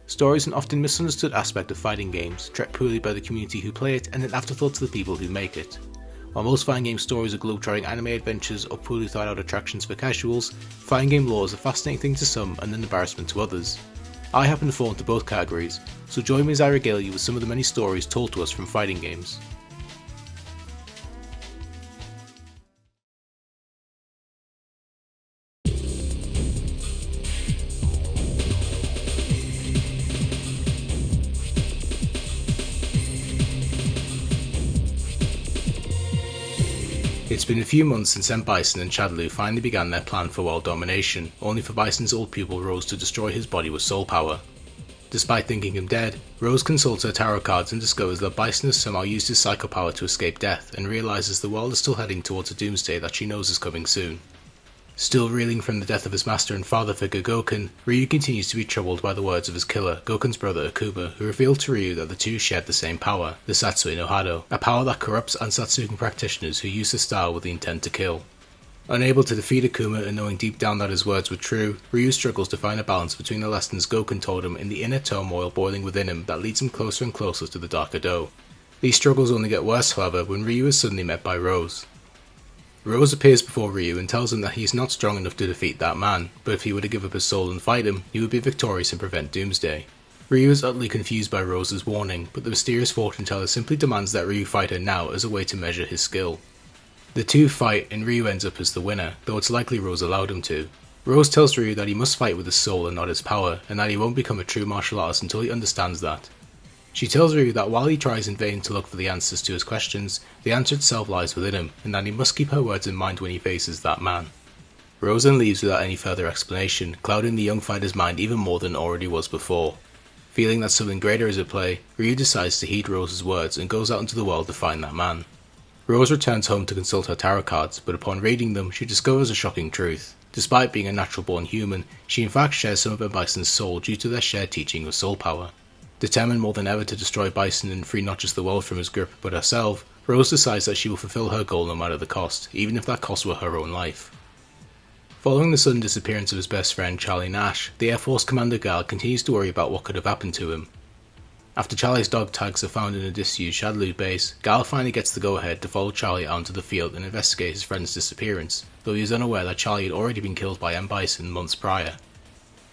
Story is an often misunderstood aspect of fighting games, treated poorly by the community who play it and an afterthought to the people who make it. While most fighting game stories are globe-trotting anime adventures or poorly thought out attractions for casuals, fighting game lore is a fascinating thing to some and an embarrassment to others. I happen to fall into both categories, so join me as I regale you with some of the many stories told to us from fighting games. It's been a few months since Bison and Shadaloo finally began their plan for world domination, only for Bison's old pupil Rose to destroy his body with soul power. Despite thinking him dead, Rose consults her tarot cards and discovers that Bison has somehow used his psycho power to escape death, and realises the world is still heading towards a doomsday that she knows is coming soon. Still reeling from the death of his master and father figure Gouken, Ryu continues to be troubled by the words of his killer, Gouken's brother Akuba, who revealed to Ryu that the two shared the same power, the Satsui no Hado, a power that corrupts Ansatsuken practitioners who use the style with the intent to kill. Unable to defeat Akuma and knowing deep down that his words were true, Ryu struggles to find a balance between the lessons Gouken told him and the inner turmoil boiling within him that leads him closer and closer to the Dark Ado. These struggles only get worse, however, when Ryu is suddenly met by Rose. Rose appears before Ryu and tells him that he is not strong enough to defeat that man, but if he were to give up his soul and fight him, he would be victorious and prevent doomsday. Ryu is utterly confused by Rose's warning, but the mysterious fortune teller simply demands that Ryu fight her now as a way to measure his skill. The two fight and Ryu ends up as the winner, though it's likely Rose allowed him to. Rose tells Ryu that he must fight with his soul and not his power, and that he won't become a true martial artist until he understands that. She tells Ryu that while he tries in vain to look for the answers to his questions, the answer itself lies within him, and that he must keep her words in mind when he faces that man. Rose then leaves without any further explanation, clouding the young fighter's mind even more than it already was before. Feeling that something greater is at play, Ryu decides to heed Rose's words and goes out into the world to find that man. Rose returns home to consult her tarot cards, but upon reading them, she discovers a shocking truth. Despite being a natural-born human, she in fact shares some of Bison's soul due to their shared teaching of soul power. Determined more than ever to destroy Bison and free not just the world from his grip but herself, Rose decides that she will fulfill her goal no matter the cost, even if that cost were her own life. Following the sudden disappearance of his best friend Charlie Nash, the Air Force Commander Gal continues to worry about what could have happened to him. After Charlie's dog tags are found in a disused Shadaloo base, Gal finally gets the go-ahead to follow Charlie out onto the field and investigate his friend's disappearance, though he is unaware that Charlie had already been killed by Bison months prior.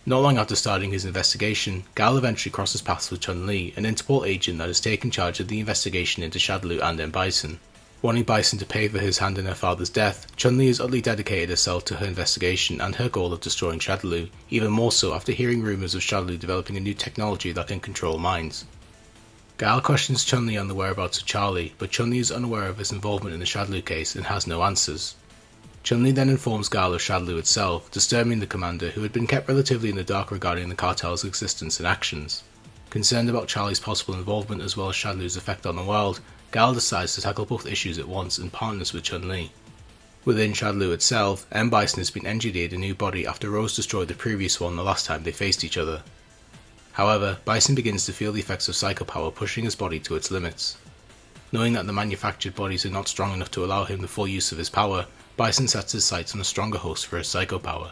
Not long after starting his investigation, Gal eventually crosses paths with Chun-Li, an Interpol agent that has taken charge of the investigation into Shadaloo and Bison. Wanting Bison to pay for his hand in her father's death, Chun-Li has utterly dedicated herself to her investigation and her goal of destroying Shadaloo, even more so after hearing rumours of Shadaloo developing a new technology that can control minds. Gal questions Chun-Li on the whereabouts of Charlie, but Chun-Li is unaware of his involvement in the Shadaloo case and has no answers. Chun-Li then informs Gal of Shadaloo itself, disturbing the commander who had been kept relatively in the dark regarding the cartel's existence and actions. Concerned about Charlie's possible involvement as well as Shadaloo's effect on the world, Gal decides to tackle both issues at once and partners with Chun-Li. Within Shadaloo itself, Bison has been engineered a new body after Rose destroyed the previous one the last time they faced each other. However, Bison begins to feel the effects of psycho power pushing his body to its limits. Knowing that the manufactured bodies are not strong enough to allow him the full use of his power, Bison sets his sights on a stronger host for his psycho power.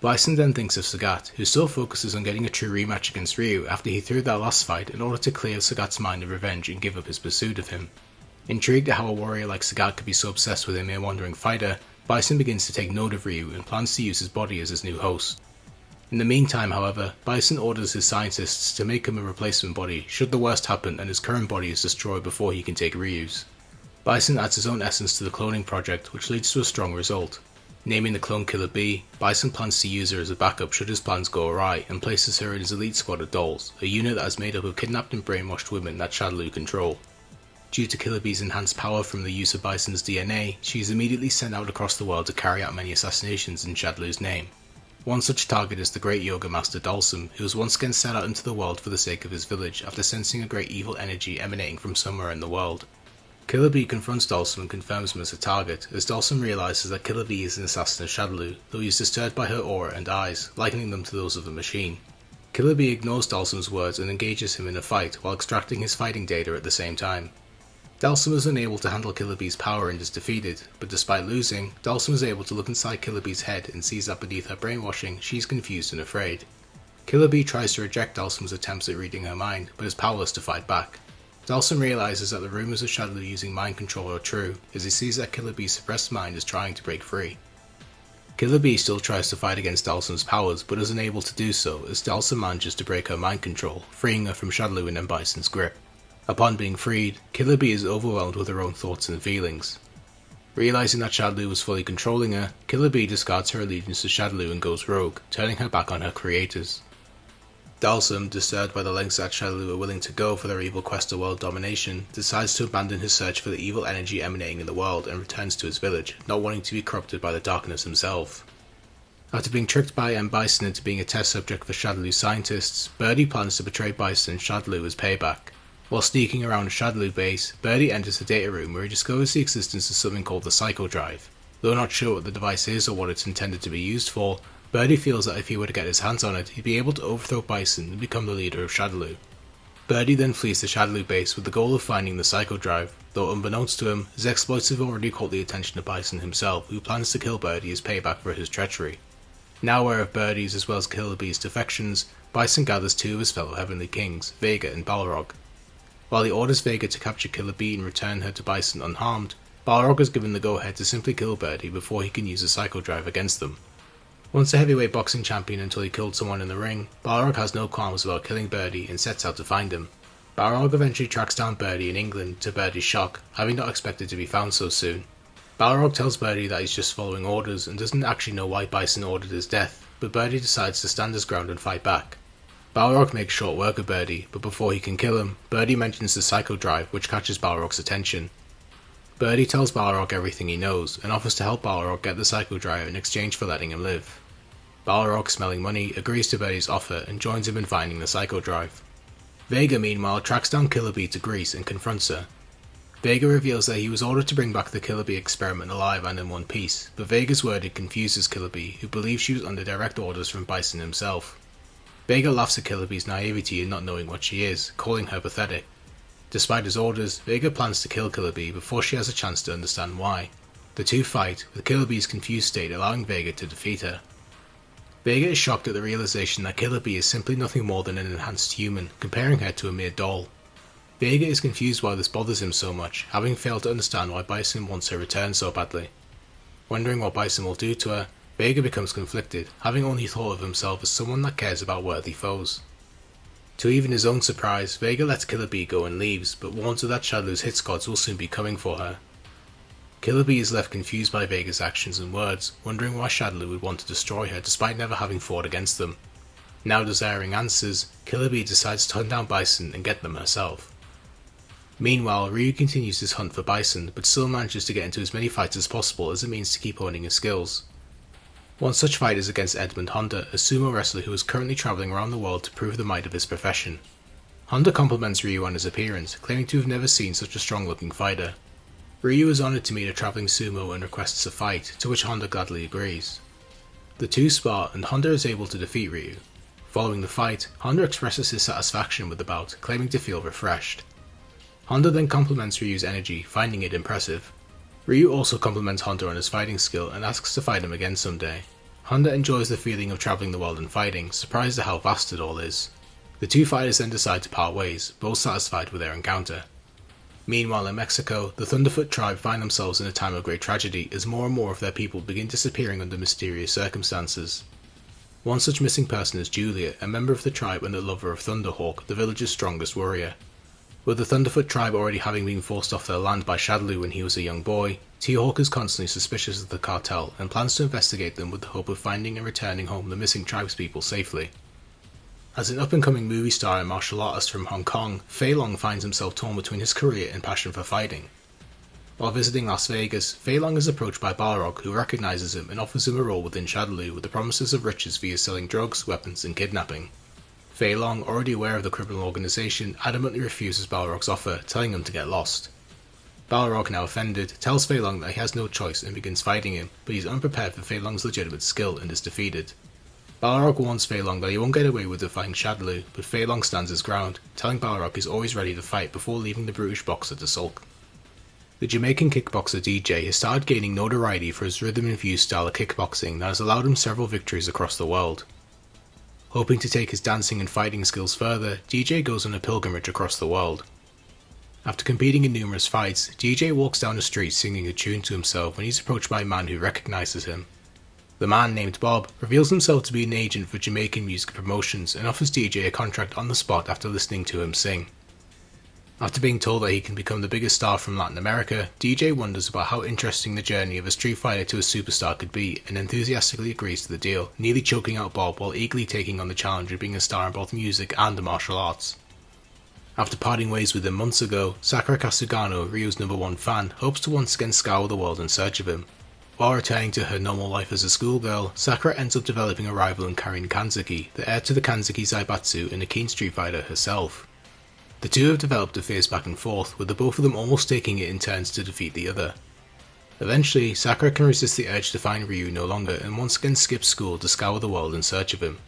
Bison then thinks of Sagat, who still focuses on getting a true rematch against Ryu after he threw that last fight in order to clear Sagat's mind of revenge and give up his pursuit of him. Intrigued at how a warrior like Sagat could be so obsessed with a mere wandering fighter, Bison begins to take note of Ryu and plans to use his body as his new host. In the meantime, however, Bison orders his scientists to make him a replacement body should the worst happen and his current body is destroyed before he can take Ryu's. Bison adds his own essence to the cloning project, which leads to a strong result. Naming the clone Killer Bee, Bison plans to use her as a backup should his plans go awry and places her in his elite squad of dolls, a unit that is made up of kidnapped and brainwashed women that Shadaloo control. Due to Killer Bee's enhanced power from the use of Bison's DNA, she is immediately sent out across the world to carry out many assassinations in Shadaloo's name. One such target is the great yoga master Dalsum, who was once again sent out into the world for the sake of his village after sensing a great evil energy emanating from somewhere in the world. Killer Bee confronts Dalsum and confirms him as a target, as Dalsum realises that Killer Bee is an assassin of Shadaloo, though he is disturbed by her aura and eyes, likening them to those of a machine. Killer Bee ignores Dalsum's words and engages him in a fight while extracting his fighting data at the same time. Dalsum is unable to handle Killer Bee's power and is defeated, but despite losing, Dalsum is able to look inside Killer Bee's head and sees that beneath her brainwashing, she is confused and afraid. Killer Bee tries to reject Dalsum's attempts at reading her mind, but is powerless to fight back. Dalsum realizes that the rumors of Shadaloo using mind control are true, as he sees that Killer Bee's suppressed mind is trying to break free. Killer Bee still tries to fight against Dalsum's powers, but is unable to do so as Dalsum manages to break her mind control, freeing her from Shadaloo and Bison's grip. Upon being freed, Killer Bee is overwhelmed with her own thoughts and feelings. Realizing that Shadaloo was fully controlling her, Killer Bee discards her allegiance to Shadaloo and goes rogue, turning her back on her creators. Dalsum, disturbed by the lengths that Shadaloo are willing to go for their evil quest of world domination, decides to abandon his search for the evil energy emanating in the world and returns to his village, not wanting to be corrupted by the darkness himself. After being tricked by M. Bison into being a test subject for Shadaloo's scientists, Birdie plans to betray Bison and Shadaloo as payback. While sneaking around a Shadaloo base, Birdie enters the data room where he discovers the existence of something called the Psycho Drive. Though not sure what the device is or what it's intended to be used for, Birdie feels that if he were to get his hands on it, he'd be able to overthrow Bison and become the leader of Shadaloo. Birdie then flees the Shadaloo base with the goal of finding the Psycho Drive, though unbeknownst to him, his exploits have already caught the attention of Bison himself, who plans to kill Birdie as payback for his treachery. Now aware of Birdie's as well as Killer Bee's defections, Bison gathers two of his fellow Heavenly Kings, Vega and Balrog. While he orders Vega to capture Killer Bee and return her to Bison unharmed, Balrog is given the go-ahead to simply kill Birdie before he can use the Psycho Drive against them. Once a heavyweight boxing champion until he killed someone in the ring, Balrog has no qualms about killing Birdie and sets out to find him. Balrog eventually tracks down Birdie in England, to Birdie's shock, having not expected to be found so soon. Balrog tells Birdie that he's just following orders and doesn't actually know why Bison ordered his death, but Birdie decides to stand his ground and fight back. Balrog makes short work of Birdie, but before he can kill him, Birdie mentions the Psycho Drive, which catches Balrog's attention. Birdie tells Balrog everything he knows, and offers to help Balrog get the Psycho Drive in exchange for letting him live. Balrog, smelling money, agrees to Birdie's offer and joins him in finding the Psycho Drive. Vega, meanwhile, tracks down Killer Bee to Greece and confronts her. Vega reveals that he was ordered to bring back the Killer Bee experiment alive and in one piece, but Vega's wording confuses Killer Bee, who believes she was under direct orders from Bison himself. Vega laughs at Killer Bee's naivety in not knowing what she is, calling her pathetic. Despite his orders, Vega plans to kill Killer Bee before she has a chance to understand why. The two fight, with Killer Bee's confused state allowing Vega to defeat her. Vega is shocked at the realization that Killer Bee is simply nothing more than an enhanced human, comparing her to a mere doll. Vega is confused why this bothers him so much, having failed to understand why Bison wants her returned so badly. Wondering what Bison will do to her, Vega becomes conflicted, having only thought of himself as someone that cares about worthy foes. To even his own surprise, Vega lets Killer Bee go and leaves, but warns her that Shadaloo's hit squads will soon be coming for her. Killer Bee is left confused by Vega's actions and words, wondering why Shadaloo would want to destroy her despite never having fought against them. Now desiring answers, Killer Bee decides to hunt down Bison and get them herself. Meanwhile, Ryu continues his hunt for Bison, but still manages to get into as many fights as possible as a means to keep honing his skills. One such fight is against Edmund Honda, a sumo wrestler who is currently travelling around the world to prove the might of his profession. Honda compliments Ryu on his appearance, claiming to have never seen such a strong-looking fighter. Ryu is honoured to meet a travelling sumo and requests a fight, to which Honda gladly agrees. The two spar and Honda is able to defeat Ryu. Following the fight, Honda expresses his satisfaction with the bout, claiming to feel refreshed. Honda then compliments Ryu's energy, finding it impressive. Ryu also compliments Honda on his fighting skill and asks to fight him again someday. Honda enjoys the feeling of travelling the world and fighting, surprised at how vast it all is. The two fighters then decide to part ways, both satisfied with their encounter. Meanwhile in Mexico, the Thunderfoot tribe find themselves in a time of great tragedy as more and more of their people begin disappearing under mysterious circumstances. One such missing person is Julia, a member of the tribe and the lover of Thunderhawk, the village's strongest warrior. With the Thunderfoot tribe already having been forced off their land by Shadaloo when he was a young boy, T-Hawk is constantly suspicious of the cartel and plans to investigate them with the hope of finding and returning home the missing tribespeople safely. As an up-and-coming movie star and martial artist from Hong Kong, Fei Long finds himself torn between his career and passion for fighting. While visiting Las Vegas, Fei Long is approached by Balrog, who recognizes him and offers him a role within Shadaloo with the promises of riches via selling drugs, weapons and kidnapping. Fei Long, already aware of the criminal organization, adamantly refuses Balrog's offer, telling him to get lost. Balrog, now offended, tells Fei Long that he has no choice and begins fighting him, but he is unprepared for Fei Long's legitimate skill and is defeated. Balrog warns Fei Long that he won't get away with defying Shadaloo, but Fei Long stands his ground, telling Balrog he's always ready to fight before leaving the brutish boxer to sulk. The Jamaican kickboxer DJ has started gaining notoriety for his rhythm-infused style of kickboxing that has allowed him several victories across the world. Hoping to take his dancing and fighting skills further, DJ goes on a pilgrimage across the world. After competing in numerous fights, DJ walks down the street singing a tune to himself when he's approached by a man who recognizes him. The man, named Bob, reveals himself to be an agent for Jamaican music promotions and offers DJ a contract on the spot after listening to him sing. After being told that he can become the biggest star from Latin America, DJ wonders about how interesting the journey of a street fighter to a superstar could be and enthusiastically agrees to the deal, nearly choking out Bob while eagerly taking on the challenge of being a star in both music and the martial arts. After parting ways with him months ago, Sakura Kasugano, Ryu's #1 fan, hopes to once again scour the world in search of him. While returning to her normal life as a schoolgirl, Sakura ends up developing a rival in Karin Kanzaki, the heir to the Kanzaki Zaibatsu and a keen street fighter herself. The two have developed a fierce back and forth, with the both of them almost taking it in turns to defeat the other. Eventually, Sakura can resist the urge to find Ryu no longer and once again skips school to scour the world in search of him.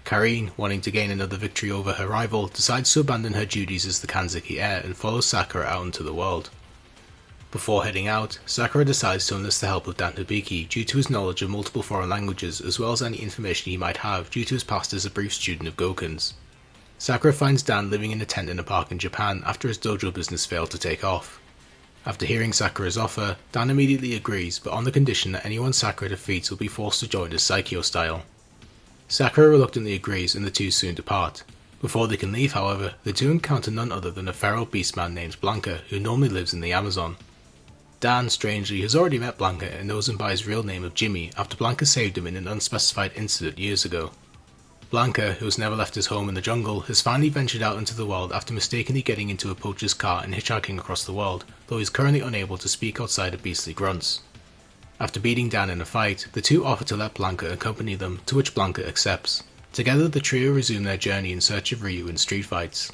Karin, wanting to gain another victory over her rival, decides to abandon her duties as the Kanzaki heir and follows Sakura out into the world. Before heading out, Sakura decides to enlist the help of Dan Hibiki due to his knowledge of multiple foreign languages as well as any information he might have due to his past as a brief student of Goken's. Sakura finds Dan living in a tent in a park in Japan after his dojo business failed to take off. After hearing Sakura's offer, Dan immediately agrees, but on the condition that anyone Sakura defeats will be forced to join his Saikyo style. Sakura reluctantly agrees and the two soon depart. Before they can leave, however, the two encounter none other than a feral beastman named Blanca, who normally lives in the Amazon. Dan, strangely, has already met Blanca and knows him by his real name of Jimmy after Blanca saved him in an unspecified incident years ago. Blanca, who has never left his home in the jungle, has finally ventured out into the world after mistakenly getting into a poacher's car and hitchhiking across the world, though he is currently unable to speak outside of beastly grunts. After beating Dan in a fight, the two offer to let Blanca accompany them, to which Blanca accepts. Together, the trio resume their journey in search of Ryu in street fights.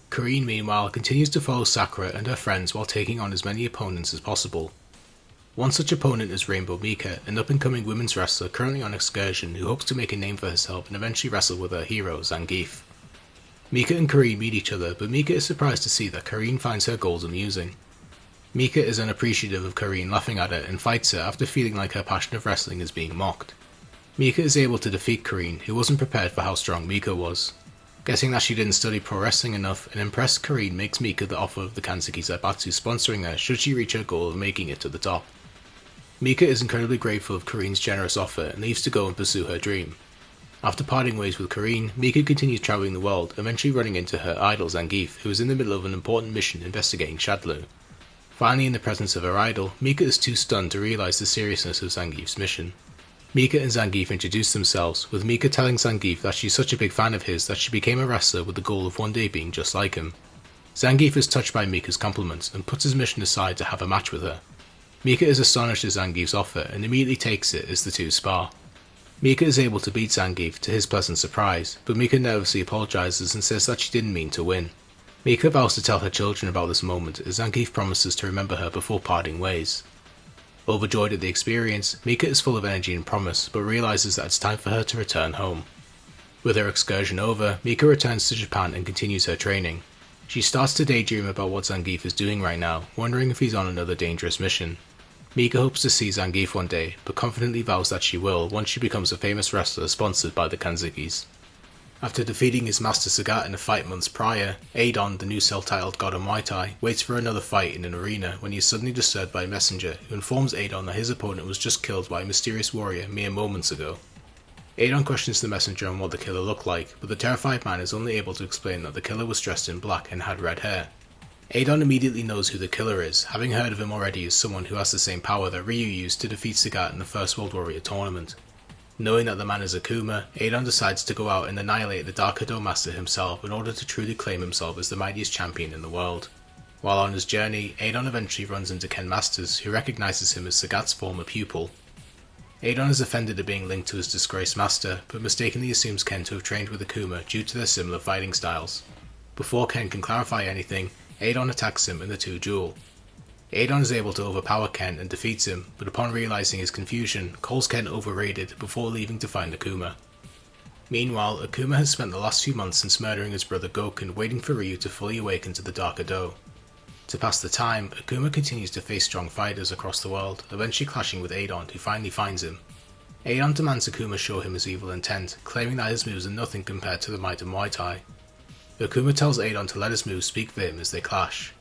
Karin, meanwhile, continues to follow Sakura and her friends while taking on as many opponents as possible. One such opponent is Rainbow Mika, an up-and-coming women's wrestler currently on excursion who hopes to make a name for herself and eventually wrestle with her hero, Zangief. Mika and Karin meet each other, but Mika is surprised to see that Karin finds her goals amusing. Mika is unappreciative of Karin laughing at her and fights her after feeling like her passion of wrestling is being mocked. Mika is able to defeat Karin, who wasn't prepared for how strong Mika was. Guessing that she didn't study pro wrestling enough, an impressed Karin makes Mika the offer of the Kanzaki Zaibatsu sponsoring her should she reach her goal of making it to the top. Mika is incredibly grateful of Karin's generous offer and leaves to go and pursue her dream. After parting ways with Karin, Mika continues travelling the world, eventually running into her idol Zangief, who is in the middle of an important mission investigating Shadaloo. Finally, in the presence of her idol, Mika is too stunned to realise the seriousness of Zangief's mission. Mika and Zangief introduce themselves, with Mika telling Zangief that she's such a big fan of his that she became a wrestler with the goal of one day being just like him. Zangief is touched by Mika's compliments and puts his mission aside to have a match with her. Mika is astonished at Zangief's offer and immediately takes it as the two spar. Mika is able to beat Zangief to his pleasant surprise, but Mika nervously apologises and says that she didn't mean to win. Mika vows to tell her children about this moment as Zangief promises to remember her before parting ways. Overjoyed at the experience, Mika is full of energy and promise, but realises that it's time for her to return home. With her excursion over, Mika returns to Japan and continues her training. She starts to daydream about what Zangief is doing right now, wondering if he's on another dangerous mission. Mika hopes to see Zangief one day, but confidently vows that she will once she becomes a famous wrestler sponsored by the Kanzakis. After defeating his master Sagat in a fight months prior, Adon, the new self-titled god of Muay Thai, waits for another fight in an arena when he is suddenly disturbed by a messenger who informs Adon that his opponent was just killed by a mysterious warrior mere moments ago. Adon questions the messenger on what the killer looked like, but the terrified man is only able to explain that the killer was dressed in black and had red hair. Adon immediately knows who the killer is, having heard of him already as someone who has the same power that Ryu used to defeat Sagat in the First World Warrior tournament. Knowing that the man is Akuma, Adon decides to go out and annihilate the Dark Hado Master himself in order to truly claim himself as the mightiest champion in the world. While on his journey, Adon eventually runs into Ken Masters, who recognizes him as Sagat's former pupil. Adon is offended at being linked to his disgraced master, but mistakenly assumes Ken to have trained with Akuma due to their similar fighting styles. Before Ken can clarify anything, Adon attacks him and the two duel. Adon is able to overpower Ken and defeats him, but upon realizing his confusion, calls Ken overrated before leaving to find Akuma. Meanwhile, Akuma has spent the last few months since murdering his brother Goken waiting for Ryu to fully awaken to the Dark Hado. To pass the time, Akuma continues to face strong fighters across the world, eventually clashing with Adon, who finally finds him. Adon demands Akuma show him his evil intent, claiming that his moves are nothing compared to the might of Muay Thai. Akuma tells Adon to let his moves speak for him as they clash.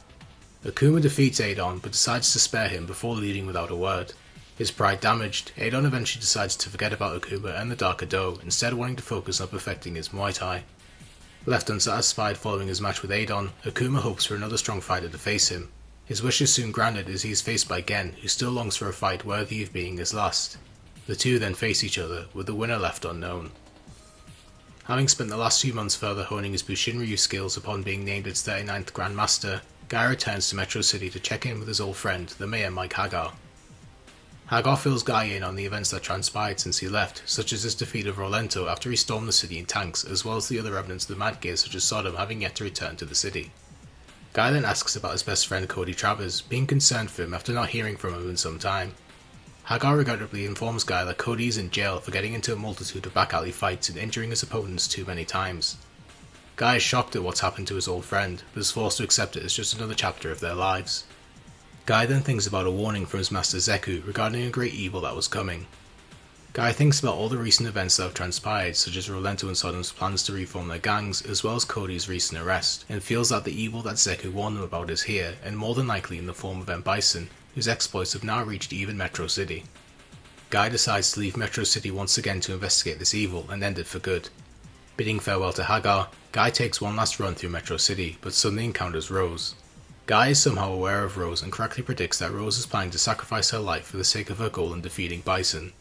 Akuma defeats Adon but decides to spare him before leaving without a word. His pride damaged, Adon eventually decides to forget about Akuma and the Dark Do, instead wanting to focus on perfecting his Muay Thai. Left unsatisfied following his match with Adon, Akuma hopes for another strong fighter to face him. His wish is soon granted as he is faced by Gen, who still longs for a fight worthy of being his last. The two then face each other, with the winner left unknown. Having spent the last few months further honing his Bushinryu skills upon being named its 39th Grand Master, Guy returns to Metro City to check in with his old friend, the Mayor Mike Hagar. Hagar fills Guy in on the events that transpired since he left, such as his defeat of Rolento after he stormed the city in tanks, as well as the other remnants of the Mad Gear such as Sodom having yet to return to the city. Guy then asks about his best friend Cody Travers, being concerned for him after not hearing from him in some time. Hagar regrettably informs Guy that Cody is in jail for getting into a multitude of back alley fights and injuring his opponents too many times. Guy is shocked at what's happened to his old friend, but is forced to accept it as just another chapter of their lives. Guy then thinks about a warning from his master Zeku regarding a great evil that was coming. Guy thinks about all the recent events that have transpired, such as Rolento and Sodom's plans to reform their gangs, as well as Cody's recent arrest, and feels that the evil that Zeku warned them about is here, and more than likely in the form of M. Bison, whose exploits have now reached even Metro City. Guy decides to leave Metro City once again to investigate this evil and end it for good. Bidding farewell to Hagar, Guy takes one last run through Metro City, but suddenly encounters Rose. Guy is somehow aware of Rose and correctly predicts that Rose is planning to sacrifice her life for the sake of her goal in defeating Bison.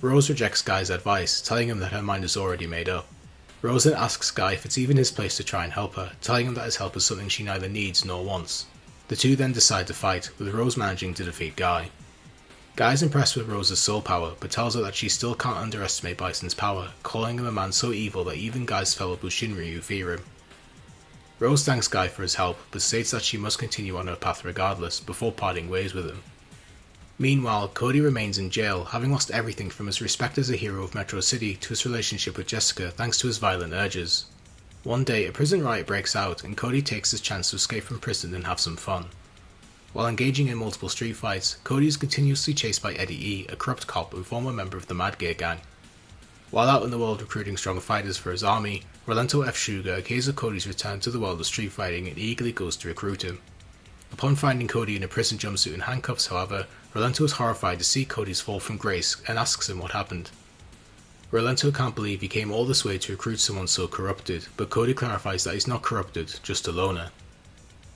Rose rejects Guy's advice, telling him that her mind is already made up. Rose then asks Guy if it's even his place to try and help her, telling him that his help is something she neither needs nor wants. The two then decide to fight, with Rose managing to defeat Guy. Guy is impressed with Rose's soul power, but tells her that she still can't underestimate Bison's power, calling him a man so evil that even Guy's fellow Bushinryu fear him. Rose thanks Guy for his help, but states that she must continue on her path regardless, before parting ways with him. Meanwhile, Cody remains in jail, having lost everything from his respect as a hero of Metro City to his relationship with Jessica thanks to his violent urges. One day, a prison riot breaks out, and Cody takes his chance to escape from prison and have some fun. While engaging in multiple street fights, Cody is continuously chased by Eddie E., a corrupt cop and former member of the Mad Gear gang. While out in the world recruiting strong fighters for his army, Rolento F. Sugar hears of Cody's return to the world of street fighting and eagerly goes to recruit him. Upon finding Cody in a prison jumpsuit and handcuffs, however, Rolento is horrified to see Cody's fall from grace and asks him what happened. Rolento can't believe he came all this way to recruit someone so corrupted, but Cody clarifies that he's not corrupted, just a loner.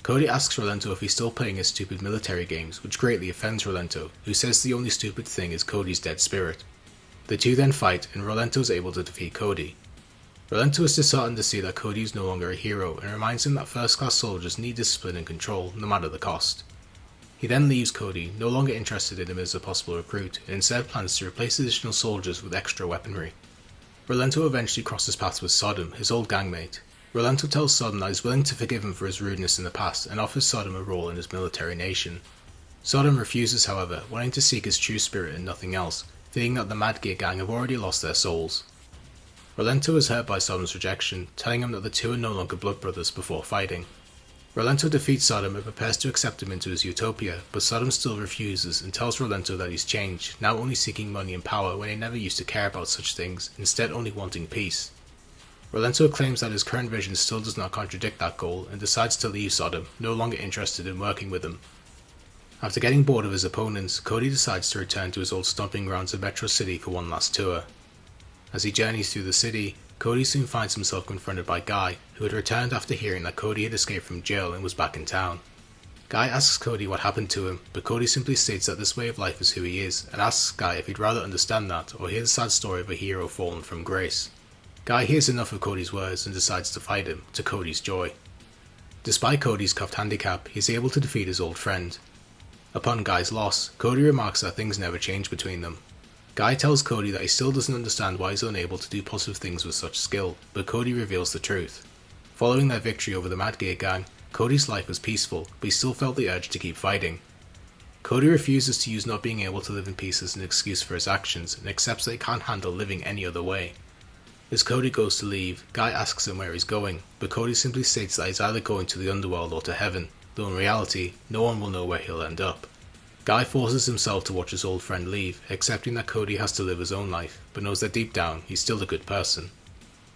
Cody asks Rolento if he's still playing his stupid military games, which greatly offends Rolento, who says the only stupid thing is Cody's dead spirit. The two then fight, and Rolento is able to defeat Cody. Rolento is disheartened to see that Cody is no longer a hero, and reminds him that first-class soldiers need discipline and control, no matter the cost. He then leaves Cody, no longer interested in him as a possible recruit, and instead plans to replace additional soldiers with extra weaponry. Rolento eventually crosses paths with Sodom, his old gangmate. Rolento tells Sodom that he's willing to forgive him for his rudeness in the past, and offers Sodom a role in his military nation. Sodom refuses, however, wanting to seek his true spirit and nothing else, feeling that the Mad Gear gang have already lost their souls. Rolento is hurt by Sodom's rejection, telling him that the two are no longer blood brothers before fighting. Rolento defeats Sodom and prepares to accept him into his utopia, but Sodom still refuses and tells Rolento that he's changed, now only seeking money and power when he never used to care about such things, instead only wanting peace. Rolento claims that his current vision still does not contradict that goal and decides to leave Sodom, no longer interested in working with him. After getting bored of his opponents, Cody decides to return to his old stomping grounds in Metro City for one last tour. As he journeys through the city, Cody soon finds himself confronted by Guy, who had returned after hearing that Cody had escaped from jail and was back in town. Guy asks Cody what happened to him, but Cody simply states that this way of life is who he is, and asks Guy if he'd rather understand that or hear the sad story of a hero fallen from grace. Guy hears enough of Cody's words and decides to fight him, to Cody's joy. Despite Cody's cuffed handicap, he's able to defeat his old friend. Upon Guy's loss, Cody remarks that things never change between them. Guy tells Cody that he still doesn't understand why he's unable to do positive things with such skill, but Cody reveals the truth. Following their victory over the Mad Gear gang, Cody's life was peaceful, but he still felt the urge to keep fighting. Cody refuses to use not being able to live in peace as an excuse for his actions, and accepts that he can't handle living any other way. As Cody goes to leave, Guy asks him where he's going, but Cody simply states that he's either going to the underworld or to heaven, though in reality, no one will know where he'll end up. Guy forces himself to watch his old friend leave, accepting that Cody has to live his own life, but knows that deep down he's still a good person.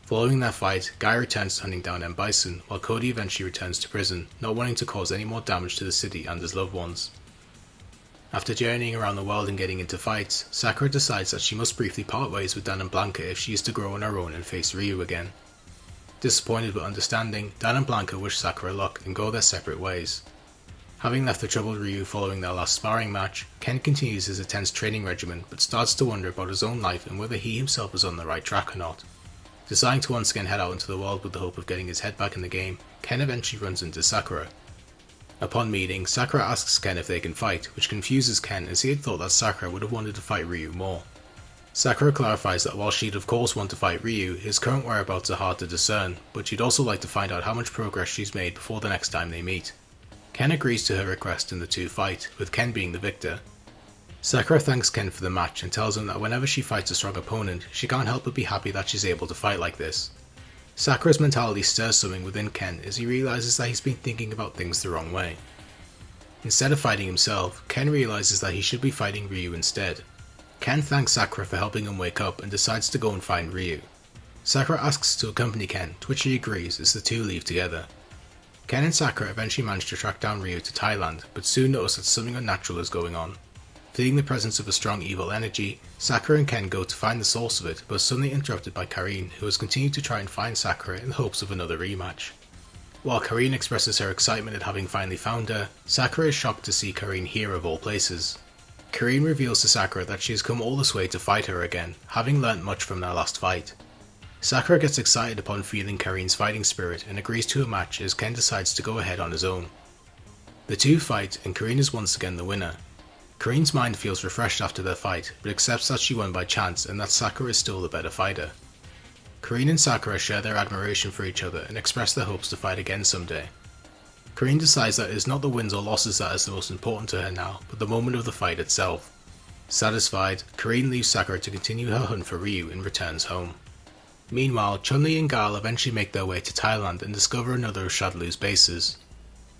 Following their fight, Guy returns to hunting down M. Bison, while Cody eventually returns to prison, not wanting to cause any more damage to the city and his loved ones. After journeying around the world and getting into fights, Sakura decides that she must briefly part ways with Dan and Blanca if she is to grow on her own and face Ryu again. Disappointed but understanding, Dan and Blanca wish Sakura luck and go their separate ways. Having left the troubled Ryu following their last sparring match, Ken continues his intense training regimen but starts to wonder about his own life and whether he himself is on the right track or not. Deciding to once again head out into the world with the hope of getting his head back in the game, Ken eventually runs into Sakura. Upon meeting, Sakura asks Ken if they can fight, which confuses Ken as he had thought that Sakura would have wanted to fight Ryu more. Sakura clarifies that while she'd of course want to fight Ryu, his current whereabouts are hard to discern, but she'd also like to find out how much progress she's made before the next time they meet. Ken agrees to her request and the two fight, with Ken being the victor. Sakura thanks Ken for the match and tells him that whenever she fights a strong opponent, she can't help but be happy that she's able to fight like this. Sakura's mentality stirs something within Ken as he realizes that he's been thinking about things the wrong way. Instead of fighting himself, Ken realizes that he should be fighting Ryu instead. Ken thanks Sakura for helping him wake up and decides to go and find Ryu. Sakura asks to accompany Ken, to which he agrees as the two leave together. Ken and Sakura eventually manage to track down Ryu to Thailand, but soon notice that something unnatural is going on. Feeling the presence of a strong evil energy, Sakura and Ken go to find the source of it, but are suddenly interrupted by Karine, who has continued to try and find Sakura in the hopes of another rematch. While Karine expresses her excitement at having finally found her, Sakura is shocked to see Karine here of all places. Karine reveals to Sakura that she has come all this way to fight her again, having learnt much from their last fight. Sakura gets excited upon feeling Karine's fighting spirit and agrees to a match as Ken decides to go ahead on his own. The two fight and Karine is once again the winner. Karine's mind feels refreshed after their fight, but accepts that she won by chance and that Sakura is still the better fighter. Karine and Sakura share their admiration for each other and express their hopes to fight again someday. Karine decides that it is not the wins or losses that is the most important to her now, but the moment of the fight itself. Satisfied, Karine leaves Sakura to continue her hunt for Ryu and returns home. Meanwhile, Chun-Li and Guile eventually make their way to Thailand and discover another of Shadaloo's bases.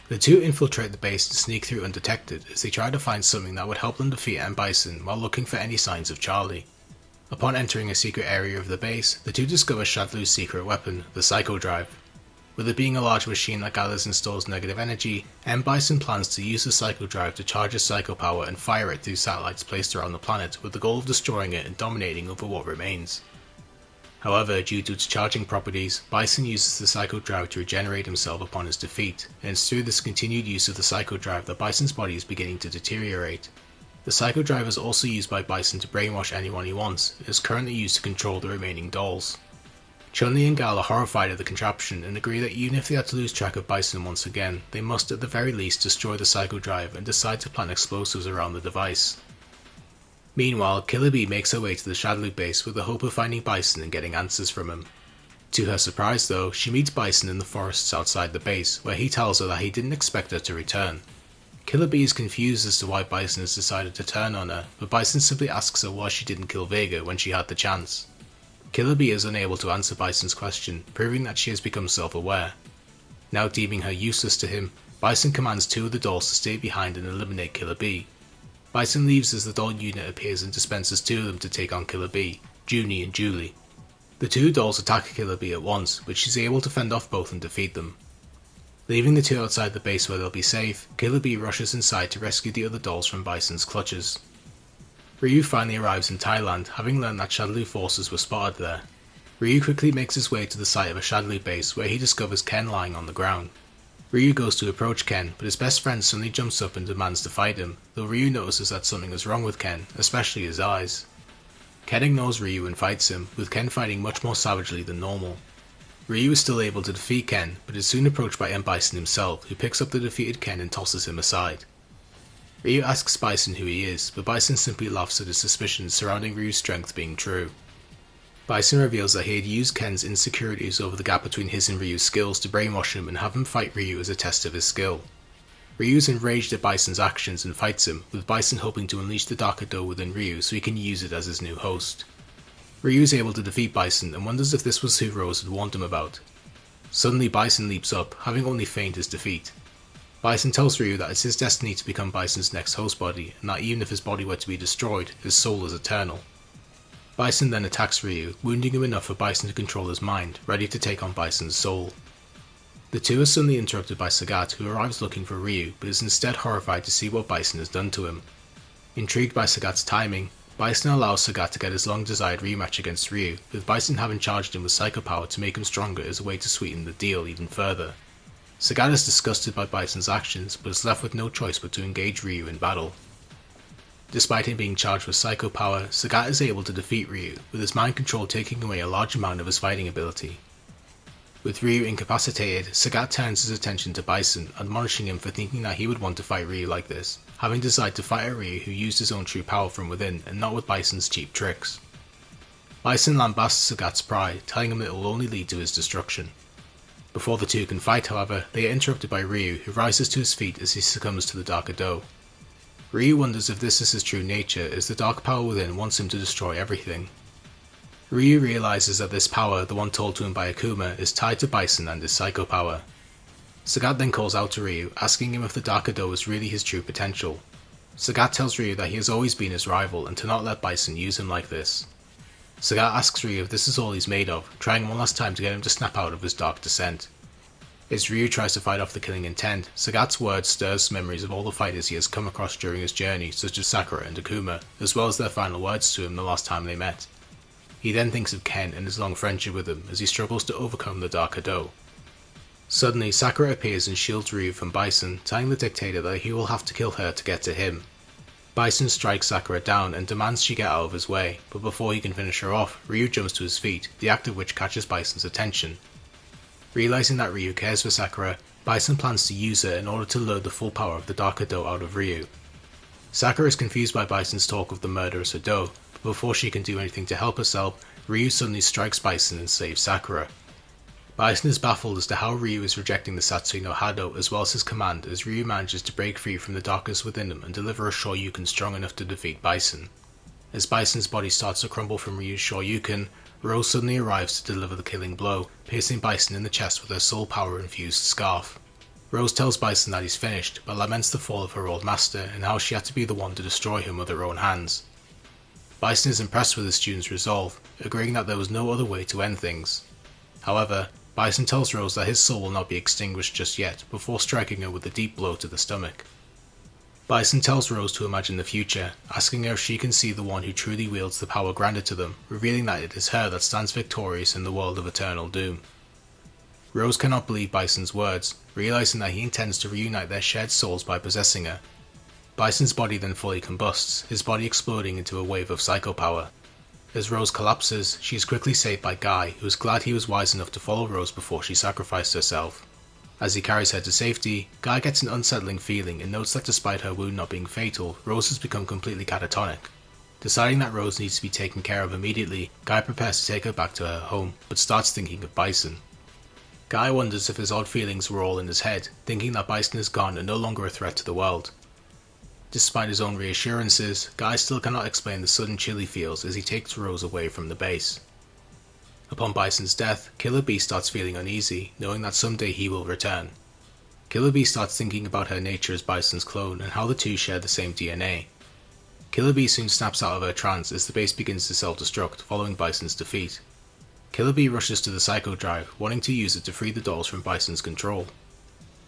The two infiltrate the base and sneak through undetected as they try to find something that would help them defeat M. Bison while looking for any signs of Charlie. Upon entering a secret area of the base, the two discover Shadaloo's secret weapon, the Psycho Drive. With it being a large machine that gathers and stores negative energy, M. Bison plans to use the Psycho Drive to charge his psycho power and fire it through satellites placed around the planet with the goal of destroying it and dominating over what remains. However, due to its charging properties, Bison uses the Psycho Drive to regenerate himself upon his defeat, and it's through this continued use of the Psycho Drive that Bison's body is beginning to deteriorate. The Psycho Drive is also used by Bison to brainwash anyone he wants, and is currently used to control the remaining dolls. Chun-Li and Guile are horrified at the contraption and agree that even if they had to lose track of Bison once again, they must at the very least destroy the Psycho Drive and decide to plant explosives around the device. Meanwhile, Killer Bee makes her way to the Shadaloo base with the hope of finding Bison and getting answers from him. To her surprise though, she meets Bison in the forests outside the base, where he tells her that he didn't expect her to return. Killer Bee is confused as to why Bison has decided to turn on her, but Bison simply asks her why she didn't kill Vega when she had the chance. Killer Bee is unable to answer Bison's question, proving that she has become self-aware. Now deeming her useless to him, Bison commands two of the dolls to stay behind and eliminate Killer Bee. Bison leaves as the doll unit appears and dispenses two of them to take on Killer Bee, Junie and Julie. The two dolls attack Killer Bee at once, but she's able to fend off both and defeat them. Leaving the two outside the base where they'll be safe, Killer Bee rushes inside to rescue the other dolls from Bison's clutches. Ryu finally arrives in Thailand, having learned that Shadaloo forces were spotted there. Ryu quickly makes his way to the site of a Shadaloo base where he discovers Ken lying on the ground. Ryu goes to approach Ken, but his best friend suddenly jumps up and demands to fight him, though Ryu notices that something is wrong with Ken, especially his eyes. Ken ignores Ryu and fights him, with Ken fighting much more savagely than normal. Ryu is still able to defeat Ken, but is soon approached by M. Bison himself, who picks up the defeated Ken and tosses him aside. Ryu asks Bison who he is, but Bison simply laughs at his suspicions surrounding Ryu's strength being true. Bison reveals that he had used Ken's insecurities over the gap between his and Ryu's skills to brainwash him and have him fight Ryu as a test of his skill. Ryu is enraged at Bison's actions and fights him, with Bison hoping to unleash the Dark Ado within Ryu so he can use it as his new host. Ryu is able to defeat Bison and wonders if this was who Rose had warned him about. Suddenly Bison leaps up, having only feigned his defeat. Bison tells Ryu that it's his destiny to become Bison's next host body, and that even if his body were to be destroyed, his soul is eternal. Bison then attacks Ryu, wounding him enough for Bison to control his mind, ready to take on Bison's soul. The two are suddenly interrupted by Sagat, who arrives looking for Ryu, but is instead horrified to see what Bison has done to him. Intrigued by Sagat's timing, Bison allows Sagat to get his long-desired rematch against Ryu, with Bison having charged him with Psycho Power to make him stronger as a way to sweeten the deal even further. Sagat is disgusted by Bison's actions, but is left with no choice but to engage Ryu in battle. Despite him being charged with Psycho Power, Sagat is able to defeat Ryu, with his mind control taking away a large amount of his fighting ability. With Ryu incapacitated, Sagat turns his attention to Bison, admonishing him for thinking that he would want to fight Ryu like this, having decided to fight a Ryu who used his own true power from within and not with Bison's cheap tricks. Bison lambasts Sagat's pride, telling him it will only lead to his destruction. Before the two can fight, however, they are interrupted by Ryu, who rises to his feet as he succumbs to the Dark Ado. Ryu wonders if this is his true nature, as the dark power within wants him to destroy everything. Ryu realizes that this power, the one told to him by Akuma, is tied to Bison and his Psycho Power. Sagat then calls out to Ryu, asking him if the Dark Ado is really his true potential. Sagat tells Ryu that he has always been his rival and to not let Bison use him like this. Sagat asks Ryu if this is all he's made of, trying one last time to get him to snap out of his dark descent. As Ryu tries to fight off the killing intent, Sagat's words stirs memories of all the fighters he has come across during his journey, such as Sakura and Akuma, as well as their final words to him the last time they met. He then thinks of Ken and his long friendship with him as he struggles to overcome the Dark Ado. Suddenly, Sakura appears and shields Ryu from Bison, telling the dictator that he will have to kill her to get to him. Bison strikes Sakura down and demands she get out of his way, but before he can finish her off, Ryu jumps to his feet, the act of which catches Bison's attention. Realizing that Ryu cares for Sakura, Bison plans to use her in order to lure the full power of the Dark Ado out of Ryu. Sakura is confused by Bison's talk of the murderous Ado, but before she can do anything to help herself, Ryu suddenly strikes Bison and saves Sakura. Bison is baffled as to how Ryu is rejecting the Satsui no Hado as well as his command, as Ryu manages to break free from the darkness within him and deliver a Shoryuken strong enough to defeat Bison. As Bison's body starts to crumble from Ryu's Shoryuken, Rose suddenly arrives to deliver the killing blow, piercing Bison in the chest with her soul power infused scarf. Rose tells Bison that he's finished, but laments the fall of her old master and how she had to be the one to destroy him with her own hands. Bison is impressed with his student's resolve, agreeing that there was no other way to end things. However, Bison tells Rose that his soul will not be extinguished just yet, before striking her with a deep blow to the stomach. Bison tells Rose to imagine the future, asking her if she can see the one who truly wields the power granted to them, revealing that it is her that stands victorious in the world of eternal doom. Rose cannot believe Bison's words, realizing that he intends to reunite their shared souls by possessing her. Bison's body then fully combusts, his body exploding into a wave of Psycho Power. As Rose collapses, she is quickly saved by Guy, who is glad he was wise enough to follow Rose before she sacrificed herself. As he carries her to safety, Guy gets an unsettling feeling and notes that despite her wound not being fatal, Rose has become completely catatonic. Deciding that Rose needs to be taken care of immediately, Guy prepares to take her back to her home, but starts thinking of Bison. Guy wonders if his odd feelings were all in his head, thinking that Bison is gone and no longer a threat to the world. Despite his own reassurances, Guy still cannot explain the sudden chill he feels as he takes Rose away from the base. Upon Bison's death, Killer Bee starts feeling uneasy, knowing that someday he will return. Killer Bee starts thinking about her nature as Bison's clone and how the two share the same DNA. Killer Bee soon snaps out of her trance as the base begins to self-destruct following Bison's defeat. Killer Bee rushes to the Psycho Drive, wanting to use it to free the dolls from Bison's control.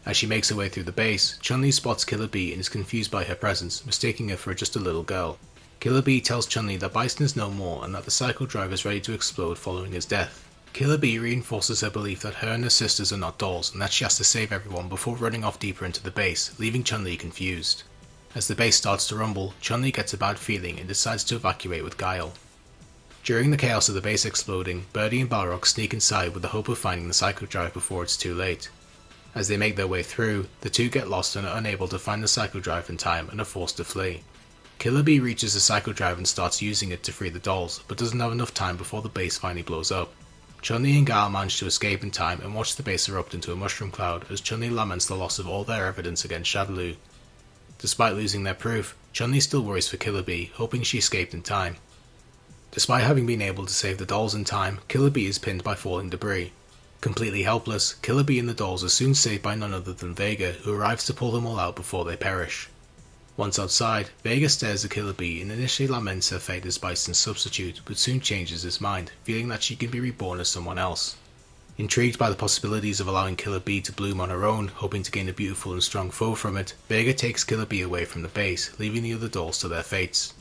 As she makes her way through the base, Chun-Li spots Killer Bee and is confused by her presence, mistaking her for just a little girl. Killer Bee tells Chun-Li that Bison is no more and that the Psycho Drive is ready to explode following his death. Killer Bee reinforces her belief that her and her sisters are not dolls and that she has to save everyone before running off deeper into the base, leaving Chun-Li confused. As the base starts to rumble, Chun-Li gets a bad feeling and decides to evacuate with Guile. During the chaos of the base exploding, Birdie and Balrog sneak inside with the hope of finding the Psycho Drive before it's too late. As they make their way through, the two get lost and are unable to find the Psycho Drive in time and are forced to flee. Killer Bee reaches the Psycho Drive and starts using it to free the dolls, but doesn't have enough time before the base finally blows up. Chun-Li and Guile manage to escape in time and watch the base erupt into a mushroom cloud as Chun-Li laments the loss of all their evidence against Shadaloo. Despite losing their proof, Chun-Li still worries for Killer Bee, hoping she escaped in time. Despite having been able to save the dolls in time, Killer Bee is pinned by falling debris. Completely helpless, Killer Bee and the dolls are soon saved by none other than Vega, who arrives to pull them all out before they perish. Once outside, Vega stares at Killer Bee and initially laments her fate as Bison's substitute, but soon changes his mind, feeling that she can be reborn as someone else. Intrigued by the possibilities of allowing Killer Bee to bloom on her own, hoping to gain a beautiful and strong foe from it, Vega takes Killer Bee away from the base, leaving the other dolls to their fates.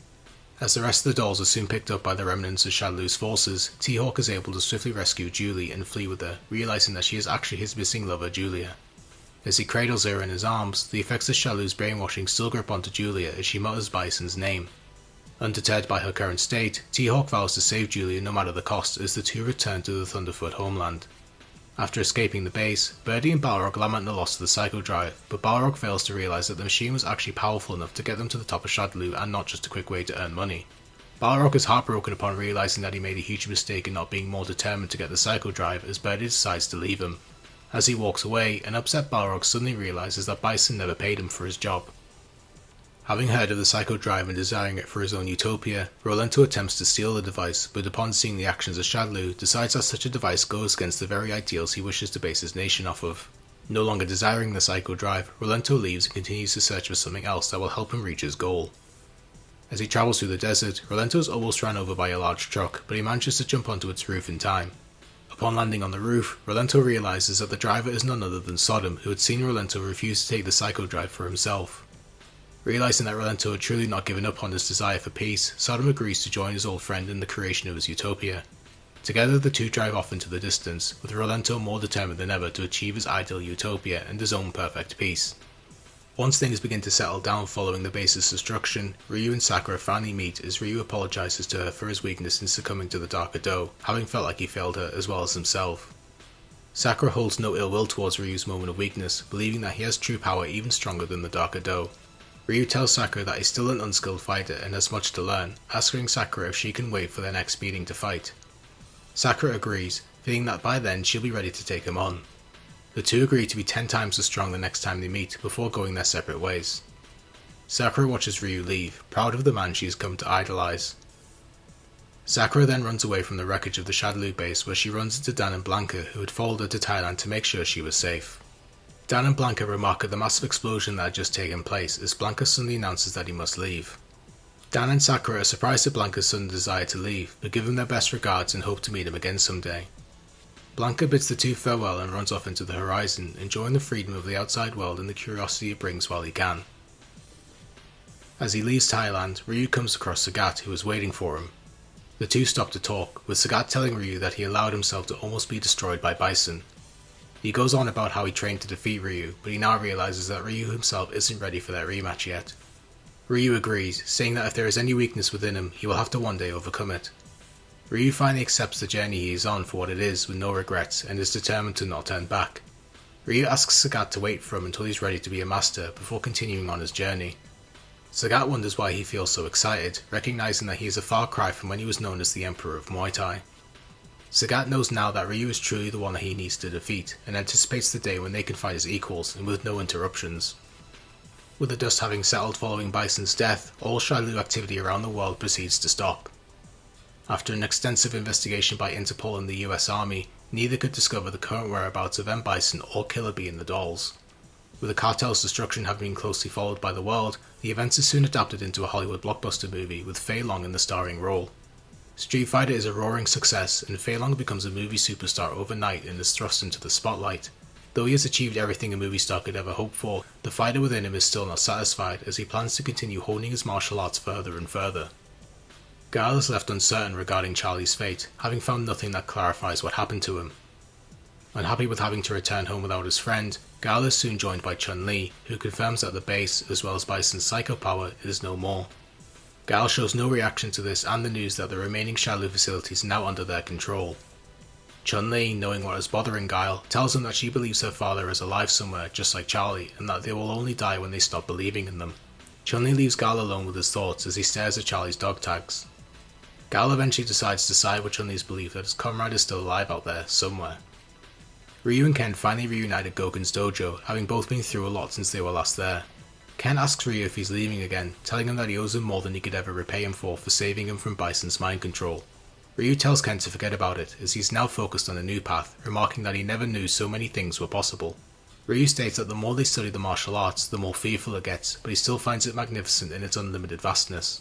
As the rest of the dolls are soon picked up by the remnants of Shadaloo's forces, T-Hawk is able to swiftly rescue Julie and flee with her, realizing that she is actually his missing lover Julia. As he cradles her in his arms, the effects of Shadaloo's brainwashing still grip onto Julia as she mutters Bison's name. Undeterred by her current state, T-Hawk vows to save Julia no matter the cost as the two return to the Thunderfoot homeland. After escaping the base, Birdie and Balrog lament the loss of the Psycho Drive, but Balrog fails to realize that the machine was actually powerful enough to get them to the top of Shadaloo and not just a quick way to earn money. Balrog is heartbroken upon realizing that he made a huge mistake in not being more determined to get the Psycho Drive as Birdie decides to leave him. As he walks away, an upset Balrog suddenly realizes that Bison never paid him for his job. Having heard of the Psycho Drive and desiring it for his own utopia, Rolento attempts to steal the device, but upon seeing the actions of Shadaloo, decides that such a device goes against the very ideals he wishes to base his nation off of. No longer desiring the Psycho Drive, Rolento leaves and continues to search for something else that will help him reach his goal. As he travels through the desert, Rolento is almost ran over by a large truck, but he manages to jump onto its roof in time. Upon landing on the roof, Rolento realizes that the driver is none other than Sodom, who had seen Rolento refuse to take the Psycho Drive for himself. Realizing that Rolento had truly not given up on his desire for peace, Sodom agrees to join his old friend in the creation of his utopia. Together the two drive off into the distance, with Rolento more determined than ever to achieve his ideal utopia and his own perfect peace. Once things begin to settle down following the base's destruction, Ryu and Sakura finally meet as Ryu apologizes to her for his weakness in succumbing to the Dark Ado, having felt like he failed her as well as himself. Sakura holds no ill will towards Ryu's moment of weakness, believing that he has true power even stronger than the Dark Ado. Ryu tells Sakura that he's still an unskilled fighter and has much to learn, asking Sakura if she can wait for their next meeting to fight. Sakura agrees, feeling that by then she'll be ready to take him on. The two agree to be 10 times as strong the next time they meet before going their separate ways. Sakura watches Ryu leave, proud of the man she has come to idolize. Sakura then runs away from the wreckage of the Shadaloo base where she runs into Dan and Blanca, who had followed her to Thailand to make sure she was safe. Dan and Blanca remark at the massive explosion that had just taken place as Blanca suddenly announces that he must leave. Dan and Sakura are surprised at Blanca's sudden desire to leave, but give him their best regards and hope to meet him again someday. Blanca bids the two farewell and runs off into the horizon, enjoying the freedom of the outside world and the curiosity it brings while he can. As he leaves Thailand, Ryu comes across Sagat, who is waiting for him. The two stop to talk, with Sagat telling Ryu that he allowed himself to almost be destroyed by Bison. He goes on about how he trained to defeat Ryu, but he now realizes that Ryu himself isn't ready for their rematch yet. Ryu agrees, saying that if there is any weakness within him, he will have to one day overcome it. Ryu finally accepts the journey he is on for what it is with no regrets and is determined to not turn back. Ryu asks Sagat to wait for him until he's ready to be a master before continuing on his journey. Sagat wonders why he feels so excited, recognizing that he is a far cry from when he was known as the Emperor of Muay Thai. Sagat knows now that Ryu is truly the one that he needs to defeat, and anticipates the day when they can fight as equals and with no interruptions. With the dust having settled following Bison's death, all Shadaloo activity around the world proceeds to stop. After an extensive investigation by Interpol and the US Army, neither could discover the current whereabouts of M. Bison or Killer Bee and the dolls. With the cartel's destruction having been closely followed by the world, the events are soon adapted into a Hollywood blockbuster movie with Fei Long in the starring role. Street Fighter is a roaring success, and Fei Long becomes a movie superstar overnight and is thrust into the spotlight. Though he has achieved everything a movie star could ever hope for, the fighter within him is still not satisfied as he plans to continue honing his martial arts further and further. Guile is left uncertain regarding Charlie's fate, having found nothing that clarifies what happened to him. Unhappy with having to return home without his friend, Guile is soon joined by Chun-Li, who confirms that the base, as well as Bison's psycho power, is no more. Guile shows no reaction to this and the news that the remaining Shadaloo facilities are now under their control. Chun-Li, knowing what is bothering Guile, tells him that she believes her father is alive somewhere just like Charlie, and that they will only die when they stop believing in them. Chun-Li leaves Guile alone with his thoughts as he stares at Charlie's dog tags. Guile eventually decides to side with Chun-Li's belief that his comrade is still alive out there, somewhere. Ryu and Ken finally reunite at Goken's dojo, having both been through a lot since they were last there. Ken asks Ryu if he's leaving again, telling him that he owes him more than he could ever repay him for saving him from Bison's mind control. Ryu tells Ken to forget about it, as he's now focused on a new path, remarking that he never knew so many things were possible. Ryu states that the more they study the martial arts, the more fearful it gets, but he still finds it magnificent in its unlimited vastness.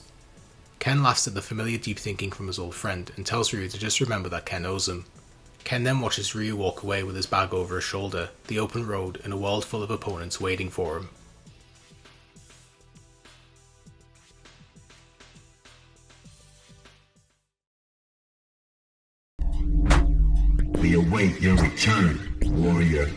Ken laughs at the familiar deep thinking from his old friend, and tells Ryu to just remember that Ken owes him. Ken then watches Ryu walk away with his bag over his shoulder, the open road, and a world full of opponents waiting for him. We await your return, warrior.